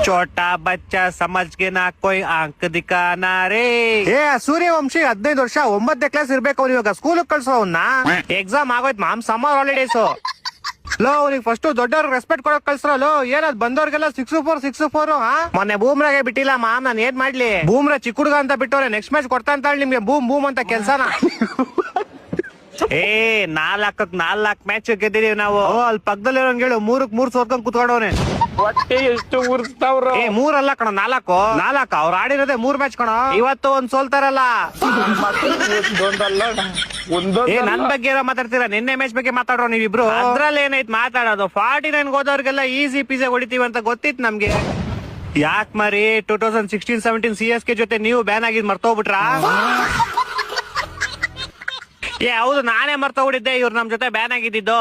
छोटा बच्चा समझ के ना कोई आंख दिखाना रे. ಏ ಸೂರ್ಯವಂಶಿ 15 ವರ್ಷ 9ನೇ ಕ್ಲಾಸ್ ಇರ್ಬೇಕು ಅವ್ನು. ಇವಾಗ ಸ್ಕೂಲ್ ಕಳ್ಸೋ ಅವ್ನ. ಎಕ್ಸಾಮ್ ಆಗೋಯ್ತು ಮಾಮ್, ಸಮ್ಮರ್ ಹಾಲಿಡೇಸ್. ಲೋ ಅವ್ನಿಗೆ ಫಸ್ಟ್ ದೊಡ್ಡವ್ರಿಗೆ ರೆಸ್ಪೆಕ್ಟ್ ಕೊಡಕ್ ಕಳ್ಸ್ರಲ್ಲೋ. ಏನದ್ ಬಂದವ್ರಿಗೆಲ್ಲ 6-4 ಮೊನ್ನೆ ಬೂಮ್ರಾಗೆ ಬಿಟ್ಟಿಲ್ಲ ಮಾಮ್, ನಾನ್ ಏನ್ ಮಾಡ್ಲಿ. ಬೂಮ್ರಾ ಚಿಕ್ಕ ಹುಡುಗ ಅಂತ ಬಿಟ್ಟವ್ರೆ, ನೆಕ್ಸ್ಟ್ ಮ್ಯಾಚ್ ಕೊಡ್ತಾ ಅಂತ ನಿಮ್ಗೆ ಬೂಮ್ ಬೂಮ್ ಅಂತ ಕೆಲ್ಸನ. ಏ 4 ಮ್ಯಾಚ್ ಗೆದ್ದಿದೀವಿ ನಾವು. ಅಲ್ಲಿ ಪಕ್ಕದಲ್ಲಿರೋ ಹೇಳು 3 ಸೋರ್ಕೊಂಡ್ ಕುತ್ಕೊಂಡವ್ನೆ. ಹೊಟ್ಟೆ ಎಷ್ಟು ಉರ್ಸ್ತಾವ್ರ. ಏ 3 ಅಲ್ಲ ಕಣ, 4 ಅವ್ರು ಆಡಿರೋದೇ 3 ಮ್ಯಾಚ್ ಕಣ. ಇವತ್ತು ಒಂದ್ ಸೋಲ್ತಾರಲ್ಲ. ಏ ನನ್ ಬಗ್ಗೆ ಏನೋ ಮಾತಾಡ್ತೀರಾ, ನಿನ್ನೆ ಮ್ಯಾಚ್ ಬಗ್ಗೆ ಮಾತಾಡ್ರೋ ನೀವಿಬ್ರು. ಅದ್ರಲ್ಲಿ ಏನೈತ್ ಮಾತಾಡೋದು. 49 ಹೋದವ್ರಿಗೆಲ್ಲ ಈಸಿ ಪಿಜೆ ಹೊಡಿತೀವಿ ಅಂತ ಗೊತ್ತಿತ್ತು ನಮ್ಗೆ. ಯಾಕ್ ಮರಿ 2016-17 CSK ಜೊತೆ ನೀವು ಬ್ಯಾನ್ ಆಗಿದ್ ಮರ್ತೋಗ್ಬಿಟ್ರಾ? ಏ ಹೌದು, ನಾನೇ ಮರ್ತೋಗ್ಬಿಟ್ಟಿದ್ದೆ ಇವ್ರು ನಮ್ ಜೊತೆ ಬ್ಯಾನ್ ಆಗಿದ್ದು.